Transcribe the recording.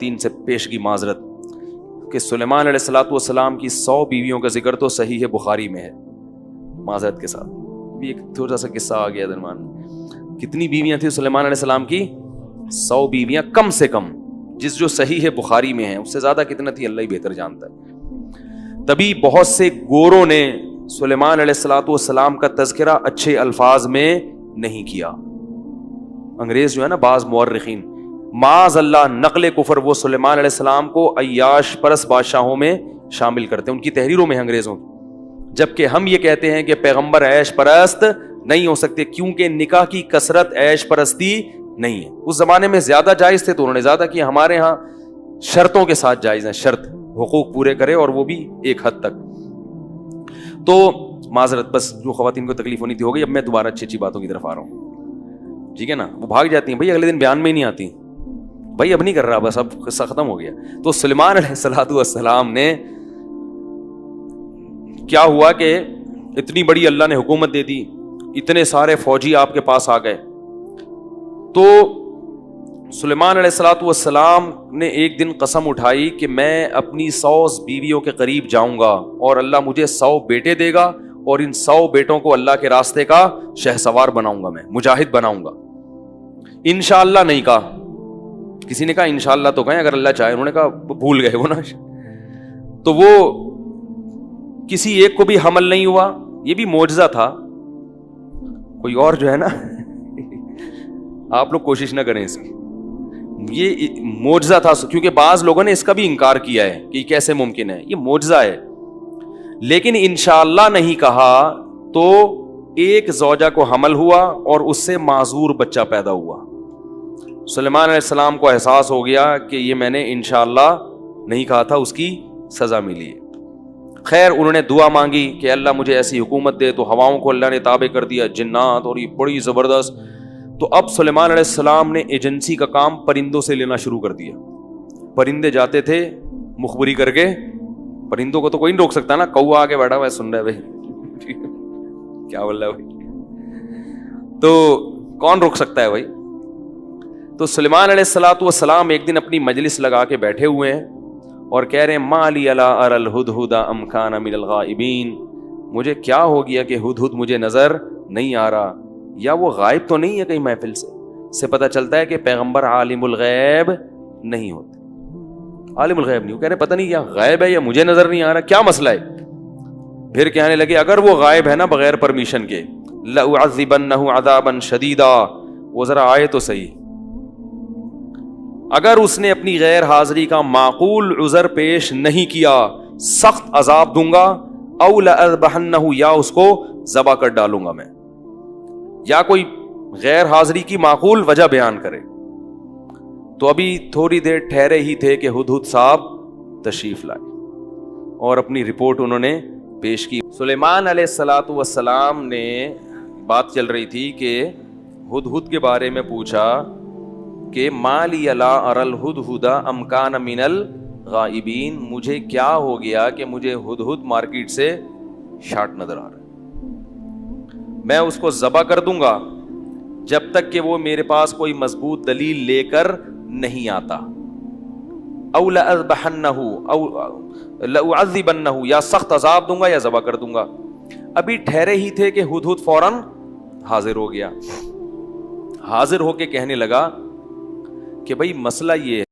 تین سے پیشگی معذرت کہ سلیمان علیہ الصلوۃ والسلام کی 100 بیویوں کا ذکر تو صحیح بخاری میں ہے، معذرت کے ساتھ بھی ایک تھوڑا سا قصہ آ گیا درمیان میں۔ کتنی بیویاں تھیں سلیمان علیہ السلام کی؟ 100 بیویاں کم سے کم، جو صحیح بخاری میں ہے، اس سے زیادہ کتنا تھی اللہ ہی بہتر جانتا ہے۔ تبھی بہت سے گوروں نے سلیمان علیہ الصلوۃ والسلام کا تذکرہ اچھے الفاظ میں نہیں کیا۔ انگریز جو ہے نا، بعض مورخین معاذ اللہ نقل کفر وہ سلیمان علیہ السلام کو عیاش پرست بادشاہوں میں شامل کرتے ہیں، ان کی تحریروں میں انگریزوں کی، جبکہ ہم یہ کہتے ہیں کہ پیغمبر عیش پرست نہیں ہو سکتے، کیونکہ نکاح کی کثرت عیش پرستی نہیں ہے۔ اس زمانے میں زیادہ جائز تھے تو انہوں نے زیادہ کیا، ہمارے ہاں شرطوں کے ساتھ جائز ہیں، شرط حقوق پورے کرے اور وہ بھی ایک حد تک۔ تو معذرت، بس جو خواتین کو تکلیف ہونی تھی ہو گئی، اب میں دوبارہ اچھی اچھی باتوں کی طرف آ رہا ہوں، ٹھیک ہے نا؟ وہ بھاگ جاتی ہیں بھائی، اگلے دن بیان میں ہی نہیں آتی، بھائی اب نہیں کر رہا، بس اب قصہ ختم ہو گیا۔ تو سلیمان علیہ الصلوۃ والسلام نے کیا ہوا کہ اتنی بڑی اللہ نے حکومت دے دی، اتنے سارے فوجی آپ کے پاس آ گئے، تو سلیمان علیہ الصلوۃ والسلام نے ایک دن قسم اٹھائی کہ میں اپنی 100 بیویوں کے قریب جاؤں گا اور اللہ مجھے 100 بیٹے دے گا، اور ان 100 بیٹوں کو اللہ کے راستے کا شہسوار بناؤں گا، میں مجاہد بناؤں گا۔ انشاءاللہ نہیں کہا، کسی نے کہا انشاءاللہ تو کہیں اگر اللہ چاہے، انہوں نے کہا بھول گئے وہ نا، تو وہ کسی ایک کو بھی حمل نہیں ہوا، یہ بھی معجزہ تھا۔ کوئی اور جو ہے نا آپ لوگ کوشش نہ کریں اس کی، یہ معجزہ تھا، کیونکہ بعض لوگوں نے اس کا بھی انکار کیا ہے کہ کیسے ممکن ہے، یہ معجزہ ہے۔ لیکن انشاءاللہ نہیں کہا تو ایک زوجہ کو حمل ہوا اور اس سے معذور بچہ پیدا ہوا۔ سلیمان علیہ السلام کو احساس ہو گیا کہ یہ میں نے انشاءاللہ نہیں کہا تھا، اس کی سزا ملی ہے۔ خیر انہوں نے دعا مانگی کہ اللہ مجھے ایسی حکومت دے، تو ہواؤں کو اللہ نے تابع کر دیا، جنات، اور یہ بڑی زبردست۔ تو اب سلیمان علیہ السلام نے ایجنسی کا کام پرندوں سے لینا شروع کر دیا۔ پرندے جاتے تھے مخبری کر کے، پرندوں کو تو کوئی نہیں روک سکتا نا، کوا آگے بیٹھا ہوا ہے سن رہا ہے بھائی کیا بول رہا ہے بھائی، تو کون روک سکتا ہے بھائی؟ تو سلیمان علیہ الصلوۃ والسلام ایک دن اپنی مجلس لگا کے بیٹھے ہوئے ہیں اور کہہ رہے ہیں ما لی الا اری الہدہد ام کان من الغائبین، مجھے کیا ہو گیا کہ ہدہد مجھے نظر نہیں آ رہا، یا وہ غائب تو نہیں ہے کہیں محفل سے پتہ چلتا ہے کہ پیغمبر عالم الغیب نہیں ہوتے، عالم الغیب نہیں، وہ کہہ رہے پتہ نہیں یا غائب ہے یا مجھے نظر نہیں آ رہا، کیا مسئلہ ہے؟ پھر کہنے لگے اگر وہ غائب ہے نا بغیر پرمیشن کے، لأعذبنہ عذابا شدیدا، وہ ذرا آئے تو صحیح، اگر اس نے اپنی غیر حاضری کا معقول عذر پیش نہیں کیا سخت عذاب دوں گا، او لأذبحنہ، یا اس کو ذبح کر ڈالوں گا میں، یا کوئی غیر حاضری کی معقول وجہ بیان کرے۔ تو ابھی تھوڑی دیر ٹھہرے ہی تھے کہ ہدہد صاحب تشریف لائے اور اپنی رپورٹ انہوں نے پیش کی۔ سلیمان علیہ الصلوۃ والسلام نے بات چل رہی تھی کہ ہدہد کے بارے میں پوچھا کہ ما لی لا اری الہدہد ام کان من الغائبین، مجھے کیا ہو گیا کہ مجھے ہدہد مارکیٹ سے شارٹ نظر آ رہا ہے، میں اس کو ذبح کر دوں گا جب تک کہ وہ میرے پاس کوئی مضبوط دلیل لے کر نہیں آتا، او لأذبحنہ او لأعذبنہ، یا سخت عذاب دوں گا یا ذبح کر دوں گا۔ ابھی ٹھہرے ہی تھے کہ ہدہد فوراً حاضر ہو گیا، حاضر ہو کے کہنے لگا کہ بھئی مسئلہ یہ ہے